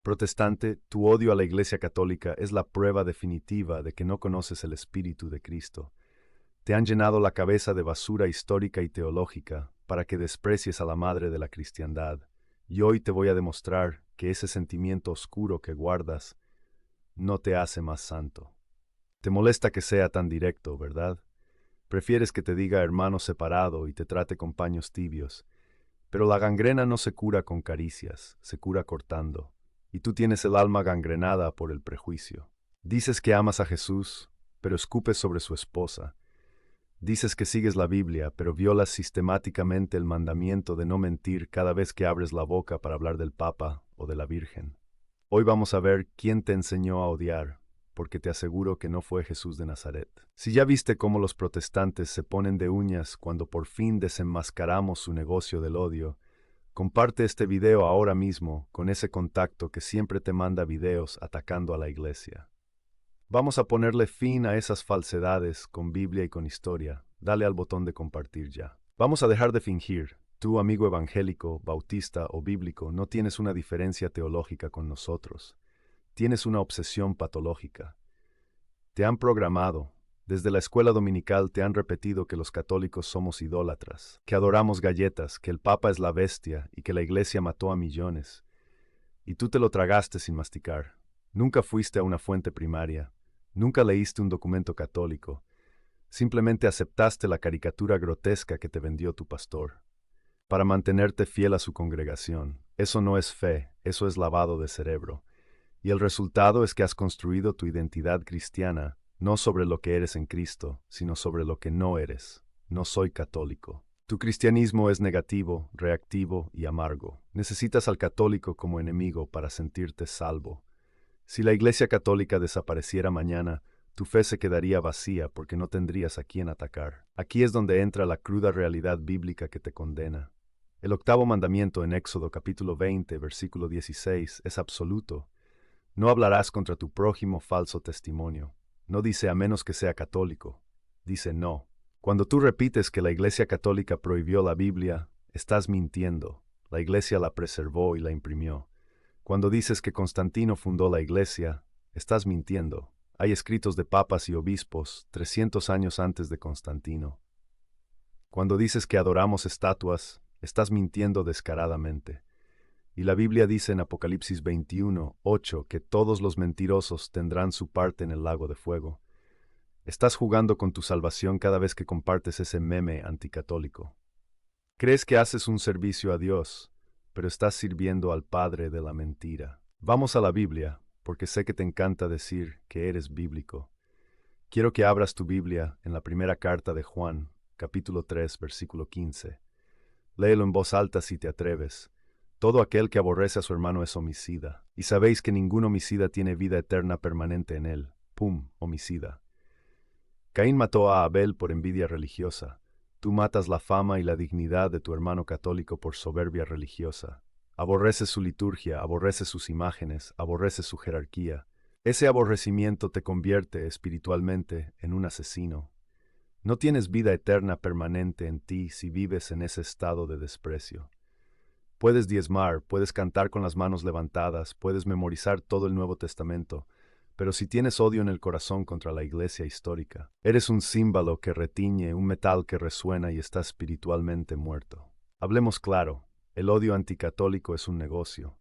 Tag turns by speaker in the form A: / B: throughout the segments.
A: Protestante, tu odio a la Iglesia Católica es la prueba definitiva de que no conoces el Espíritu de Cristo. Te han llenado la cabeza de basura histórica y teológica para que desprecies a la madre de la cristiandad. Y hoy te voy a demostrar que ese sentimiento oscuro que guardas no te hace más santo. Te molesta que sea tan directo, ¿verdad? Prefieres que te diga hermano separado y te trate con paños tibios. Pero la gangrena no se cura con caricias, se cura cortando. Y tú tienes el alma gangrenada por el prejuicio. Dices que amas a Jesús, pero escupes sobre su esposa. Dices que sigues la Biblia, pero violas sistemáticamente el mandamiento de no mentir cada vez que abres la boca para hablar del Papa o de la Virgen. Hoy vamos a ver quién te enseñó a odiar, porque te aseguro que no fue Jesús de Nazaret. Si ya viste cómo los protestantes se ponen de uñas cuando por fin desenmascaramos su negocio del odio, comparte este video ahora mismo con ese contacto que siempre te manda videos atacando a la iglesia. Vamos a ponerle fin a esas falsedades con Biblia y con historia. Dale al botón de compartir ya. Vamos a dejar de fingir. Tú, amigo evangélico, bautista o bíblico, no tienes una diferencia teológica con nosotros. Tienes una obsesión patológica. Te han programado. Desde la escuela dominical te han repetido que los católicos somos idólatras, que adoramos galletas, que el Papa es la bestia y que la Iglesia mató a millones. Y tú te lo tragaste sin masticar. Nunca fuiste a una fuente primaria. Nunca leíste un documento católico. Simplemente aceptaste la caricatura grotesca que te vendió tu pastor. Para mantenerte fiel a su congregación. Eso no es fe, eso es lavado de cerebro. Y el resultado es que has construido tu identidad cristiana no sobre lo que eres en Cristo, sino sobre lo que no eres. No soy católico. Tu cristianismo es negativo, reactivo y amargo. Necesitas al católico como enemigo para sentirte salvo. Si la Iglesia Católica desapareciera mañana, tu fe se quedaría vacía porque no tendrías a quién atacar. Aquí es donde entra la cruda realidad bíblica que te condena. El octavo mandamiento en Éxodo capítulo 20, versículo 16, es absoluto. No hablarás contra tu prójimo falso testimonio. No dice a menos que sea católico. Dice no. Cuando tú repites que la Iglesia Católica prohibió la Biblia, estás mintiendo. La Iglesia la preservó y la imprimió. Cuando dices que Constantino fundó la Iglesia, estás mintiendo. Hay escritos de papas y obispos 300 años antes de Constantino. Cuando dices que adoramos estatuas, estás mintiendo descaradamente. Y la Biblia dice en Apocalipsis 21:8 que todos los mentirosos tendrán su parte en el lago de fuego. Estás jugando con tu salvación cada vez que compartes ese meme anticatólico. Crees que haces un servicio a Dios, pero estás sirviendo al padre de la mentira. Vamos a la Biblia, porque sé que te encanta decir que eres bíblico. Quiero que abras tu Biblia en la primera carta de Juan, capítulo 3, versículo 15. Léelo en voz alta si te atreves. Todo aquel que aborrece a su hermano es homicida, y sabéis que ningún homicida tiene vida eterna permanente en él. ¡Pum! Homicida. Caín mató a Abel por envidia religiosa. Tú matas la fama y la dignidad de tu hermano católico por soberbia religiosa. Aborreces su liturgia, aborreces sus imágenes, aborreces su jerarquía. Ese aborrecimiento te convierte espiritualmente en un asesino. No tienes vida eterna permanente en ti si vives en ese estado de desprecio. Puedes diezmar, puedes cantar con las manos levantadas, puedes memorizar todo el Nuevo Testamento, pero si tienes odio en el corazón contra la iglesia histórica, eres un címbalo que retiñe, un metal que resuena y está espiritualmente muerto. Hablemos claro, el odio anticatólico es un negocio.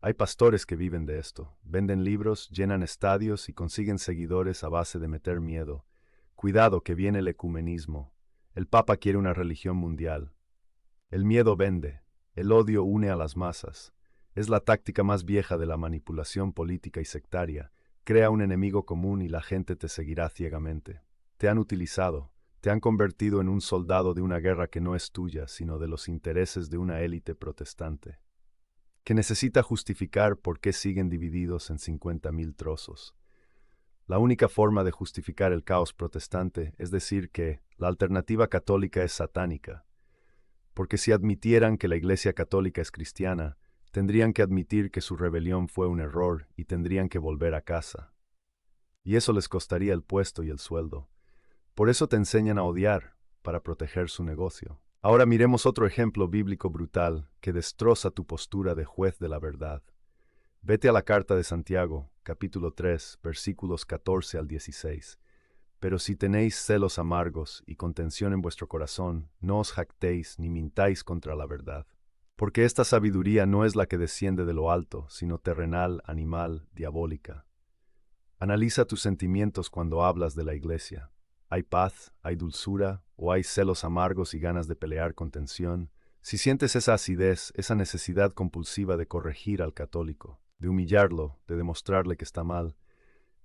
A: Hay pastores que viven de esto, venden libros, llenan estadios y consiguen seguidores a base de meter miedo. Cuidado que viene el ecumenismo. El Papa quiere una religión mundial. El miedo vende, el odio une a las masas. Es la táctica más vieja de la manipulación política y sectaria. Crea un enemigo común y la gente te seguirá ciegamente. Te han utilizado, te han convertido en un soldado de una guerra que no es tuya, sino de los intereses de una élite protestante, que necesita justificar por qué siguen divididos en 50,000 trozos. La única forma de justificar el caos protestante es decir que la alternativa católica es satánica, porque si admitieran que la Iglesia Católica es cristiana, tendrían que admitir que su rebelión fue un error y tendrían que volver a casa. Y eso les costaría el puesto y el sueldo. Por eso te enseñan a odiar, para proteger su negocio. Ahora miremos otro ejemplo bíblico brutal que destroza tu postura de juez de la verdad. Vete a la carta de Santiago, capítulo 3, versículos 14 al 16. Pero si tenéis celos amargos y contención en vuestro corazón, no os jactéis ni mintáis contra la verdad. Porque esta sabiduría no es la que desciende de lo alto, sino terrenal, animal, diabólica. Analiza tus sentimientos cuando hablas de la iglesia. ¿Hay paz, hay dulzura, o hay celos amargos y ganas de pelear con tensión? Si sientes esa acidez, esa necesidad compulsiva de corregir al católico, de humillarlo, de demostrarle que está mal,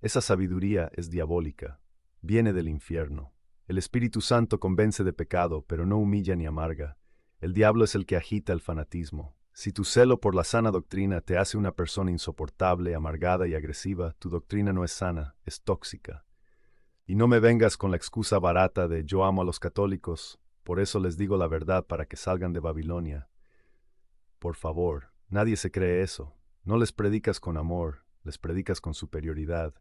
A: esa sabiduría es diabólica, viene del infierno. El Espíritu Santo convence de pecado, pero no humilla ni amarga. El diablo es el que agita el fanatismo. Si tu celo por la sana doctrina te hace una persona insoportable, amargada y agresiva, tu doctrina no es sana, es tóxica. Y no me vengas con la excusa barata de yo amo a los católicos, por eso les digo la verdad para que salgan de Babilonia. Por favor, nadie se cree eso. No les predicas con amor, les predicas con superioridad.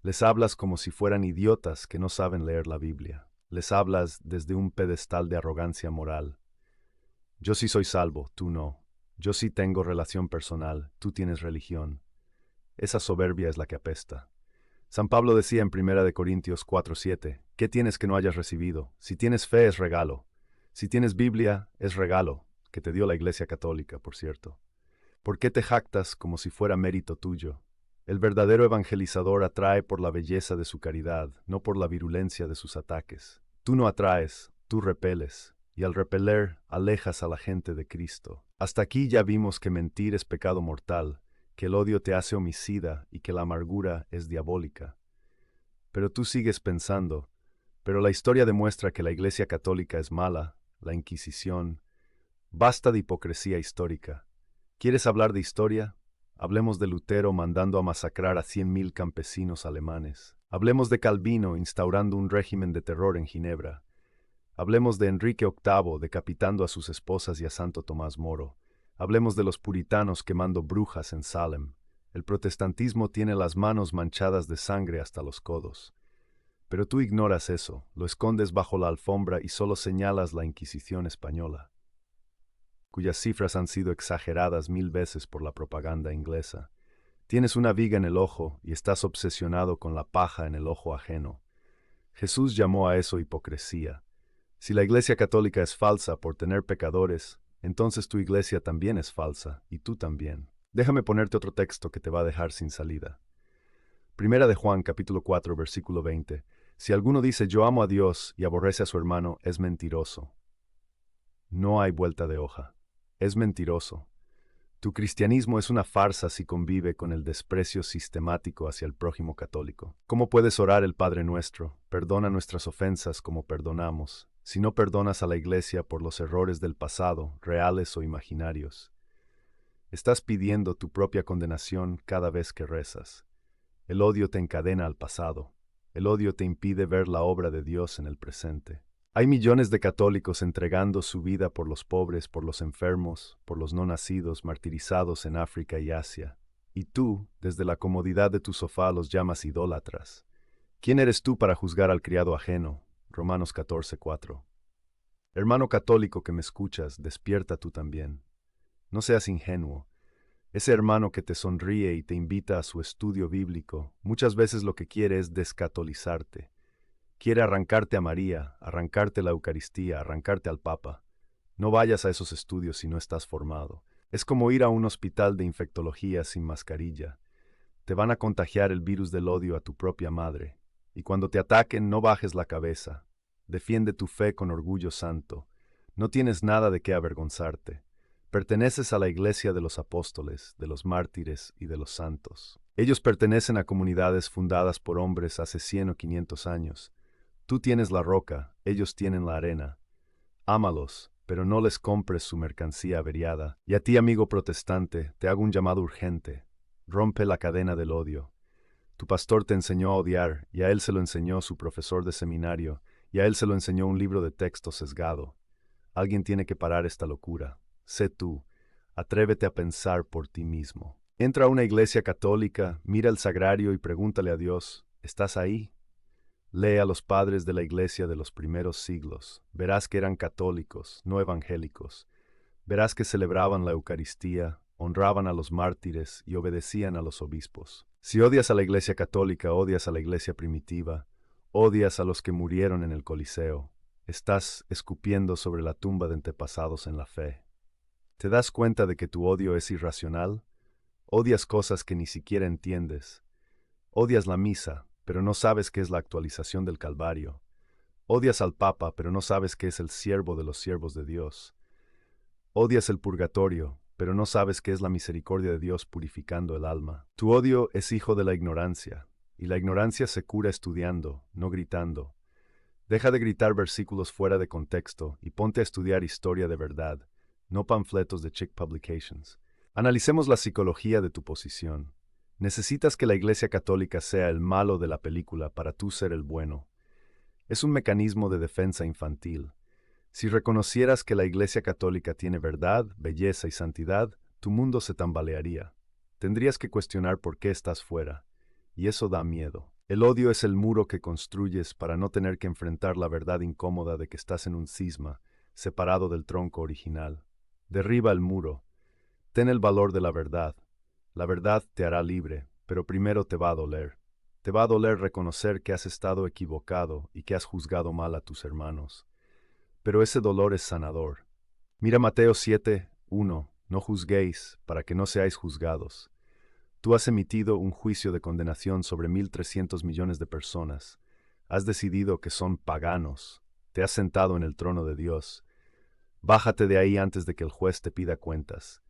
A: Les hablas como si fueran idiotas que no saben leer la Biblia. Les hablas desde un pedestal de arrogancia moral. Yo sí soy salvo, tú no. Yo sí tengo relación personal, tú tienes religión. Esa soberbia es la que apesta. San Pablo decía en 1 Corintios 4:7, ¿qué tienes que no hayas recibido? Si tienes fe es regalo. Si tienes Biblia es regalo, que te dio la Iglesia Católica, por cierto. ¿Por qué te jactas como si fuera mérito tuyo? El verdadero evangelizador atrae por la belleza de su caridad, no por la virulencia de sus ataques. Tú no atraes, tú repeles, y al repeler alejas a la gente de Cristo. Hasta aquí ya vimos que mentir es pecado mortal, que el odio te hace homicida y que la amargura es diabólica. Pero tú sigues pensando, pero la historia demuestra que la Iglesia Católica es mala, la Inquisición. Basta de hipocresía histórica. ¿Quieres hablar de historia? Hablemos de Lutero mandando a masacrar a 100.000 campesinos alemanes. Hablemos de Calvino instaurando un régimen de terror en Ginebra. Hablemos de Enrique VIII decapitando a sus esposas y a Santo Tomás Moro. Hablemos de los puritanos quemando brujas en Salem. El protestantismo tiene las manos manchadas de sangre hasta los codos. Pero tú ignoras eso, lo escondes bajo la alfombra y solo señalas la Inquisición española, cuyas cifras han sido exageradas 1000 veces por la propaganda inglesa. Tienes una viga en el ojo y estás obsesionado con la paja en el ojo ajeno. Jesús llamó a eso hipocresía. Si la Iglesia Católica es falsa por tener pecadores, entonces tu iglesia también es falsa, y tú también. Déjame ponerte otro texto que te va a dejar sin salida. Primera de Juan, capítulo 4, versículo 20. Si alguno dice yo amo a Dios y aborrece a su hermano, es mentiroso. No hay vuelta de hoja. Es mentiroso. Tu cristianismo es una farsa si convive con el desprecio sistemático hacia el prójimo católico. ¿Cómo puedes orar el Padre Nuestro? Perdona nuestras ofensas como perdonamos, si no perdonas a la Iglesia por los errores del pasado, reales o imaginarios. Estás pidiendo tu propia condenación cada vez que rezas. El odio te encadena al pasado. El odio te impide ver la obra de Dios en el presente. Hay millones de católicos entregando su vida por los pobres, por los enfermos, por los no nacidos, martirizados en África y Asia. Y tú, desde la comodidad de tu sofá, los llamas idólatras. ¿Quién eres tú para juzgar al criado ajeno? Romanos 14:4. Hermano católico que me escuchas, despierta tú también. No seas ingenuo. Ese hermano que te sonríe y te invita a su estudio bíblico, muchas veces lo que quiere es descatolizarte. Quiere arrancarte a María, arrancarte la Eucaristía, arrancarte al Papa. No vayas a esos estudios si no estás formado. Es como ir a un hospital de infectología sin mascarilla. Te van a contagiar el virus del odio a tu propia madre. Y cuando te ataquen, no bajes la cabeza. Defiende tu fe con orgullo santo. No tienes nada de qué avergonzarte. Perteneces a la Iglesia de los apóstoles, de los mártires y de los santos. Ellos pertenecen a comunidades fundadas por hombres hace 100 o 500 años. Tú tienes la roca, ellos tienen la arena. Ámalos, pero no les compres su mercancía averiada. Y a ti, amigo protestante, te hago un llamado urgente. Rompe la cadena del odio. Tu pastor te enseñó a odiar, y a él se lo enseñó su profesor de seminario, y a él se lo enseñó un libro de texto sesgado. Alguien tiene que parar esta locura. Sé tú. Atrévete a pensar por ti mismo. Entra a una iglesia católica, mira el sagrario y pregúntale a Dios, ¿estás ahí? Lee a los padres de la iglesia de los primeros siglos. Verás que eran católicos, no evangélicos. Verás que celebraban la Eucaristía, honraban a los mártires y obedecían a los obispos. Si odias a la Iglesia católica, odias a la Iglesia primitiva, odias a los que murieron en el Coliseo, estás escupiendo sobre la tumba de antepasados en la fe. ¿Te das cuenta de que tu odio es irracional? Odias cosas que ni siquiera entiendes. Odias la misa, pero no sabes qué es la actualización del Calvario. Odias al Papa, pero no sabes qué es el siervo de los siervos de Dios. Odias el purgatorio, pero no sabes qué es la misericordia de Dios purificando el alma. Tu odio es hijo de la ignorancia, y la ignorancia se cura estudiando, no gritando. Deja de gritar versículos fuera de contexto y ponte a estudiar historia de verdad, no panfletos de chick publications. Analicemos la psicología de tu posición. Necesitas que la Iglesia Católica sea el malo de la película para tú ser el bueno. Es un mecanismo de defensa infantil. Si reconocieras que la Iglesia Católica tiene verdad, belleza y santidad, tu mundo se tambalearía. Tendrías que cuestionar por qué estás fuera, y eso da miedo. El odio es el muro que construyes para no tener que enfrentar la verdad incómoda de que estás en un cisma, separado del tronco original. Derriba el muro. Ten el valor de la verdad. La verdad te hará libre, pero primero te va a doler. Te va a doler reconocer que has estado equivocado y que has juzgado mal a tus hermanos. Pero ese dolor es sanador. Mira Mateo 7:1, no juzguéis, para que no seáis juzgados. Tú has emitido un juicio de condenación sobre 1.300 millones de personas. Has decidido que son paganos. Te has sentado en el trono de Dios. Bájate de ahí antes de que el juez te pida cuentas.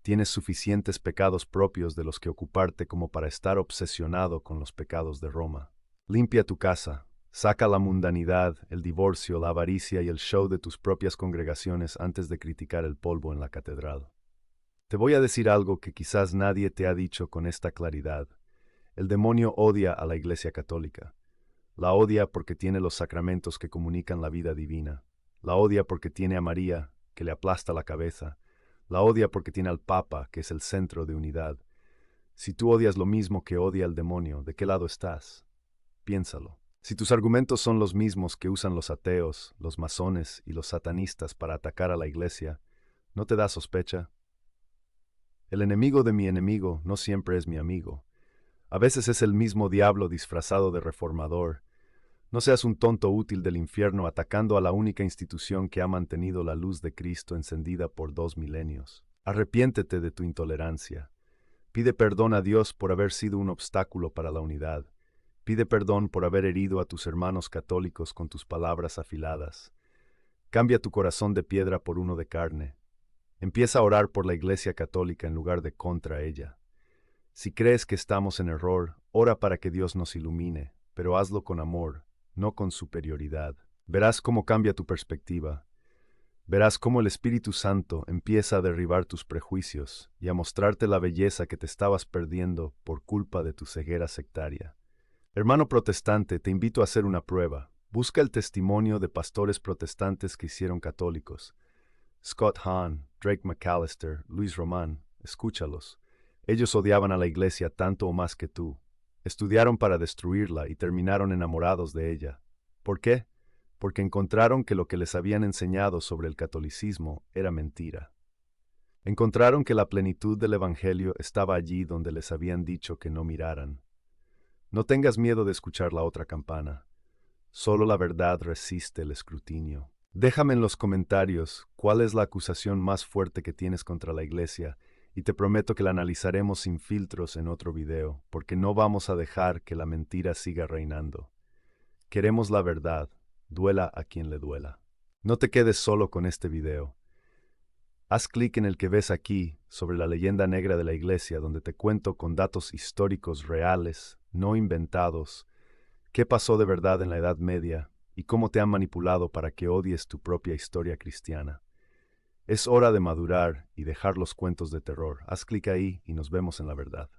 A: Tienes suficientes pecados propios de los que ocuparte como para estar obsesionado con los pecados de Roma. Limpia tu casa, saca la mundanidad, el divorcio, la avaricia y el show de tus propias congregaciones antes de criticar el polvo en la catedral. Te voy a decir algo que quizás nadie te ha dicho con esta claridad. El demonio odia a la Iglesia Católica. La odia porque tiene los sacramentos que comunican la vida divina. La odia porque tiene a María, que le aplasta la cabeza. La odia porque tiene al Papa, que es el centro de unidad. Si tú odias lo mismo que odia el demonio, ¿de qué lado estás? Piénsalo. Si tus argumentos son los mismos que usan los ateos, los masones y los satanistas para atacar a la Iglesia, ¿no te da sospecha? El enemigo de mi enemigo no siempre es mi amigo. A veces es el mismo diablo disfrazado de reformador. No seas un tonto útil del infierno atacando a la única institución que ha mantenido la luz de Cristo encendida por 2 milenios. Arrepiéntete de tu intolerancia. Pide perdón a Dios por haber sido un obstáculo para la unidad. Pide perdón por haber herido a tus hermanos católicos con tus palabras afiladas. Cambia tu corazón de piedra por uno de carne. Empieza a orar por la Iglesia Católica en lugar de contra ella. Si crees que estamos en error, ora para que Dios nos ilumine, pero hazlo con amor, no con superioridad. Verás cómo cambia tu perspectiva. Verás cómo el Espíritu Santo empieza a derribar tus prejuicios y a mostrarte la belleza que te estabas perdiendo por culpa de tu ceguera sectaria. Hermano protestante, te invito a hacer una prueba. Busca el testimonio de pastores protestantes que hicieron católicos. Scott Hahn, Drake McAllister, Luis Román, escúchalos. Ellos odiaban a la Iglesia tanto o más que tú. Estudiaron para destruirla y terminaron enamorados de ella. ¿Por qué? Porque encontraron que lo que les habían enseñado sobre el catolicismo era mentira. Encontraron que la plenitud del Evangelio estaba allí donde les habían dicho que no miraran. No tengas miedo de escuchar la otra campana. Solo la verdad resiste el escrutinio. Déjame en los comentarios cuál es la acusación más fuerte que tienes contra la Iglesia y te prometo que la analizaremos sin filtros en otro video, porque no vamos a dejar que la mentira siga reinando. Queremos la verdad, duela a quien le duela. No te quedes solo con este video. Haz clic en el que ves aquí sobre la leyenda negra de la Iglesia, donde te cuento con datos históricos reales, no inventados, qué pasó de verdad en la Edad Media y cómo te han manipulado para que odies tu propia historia cristiana. Es hora de madurar y dejar los cuentos de terror. Haz clic ahí y nos vemos en la verdad.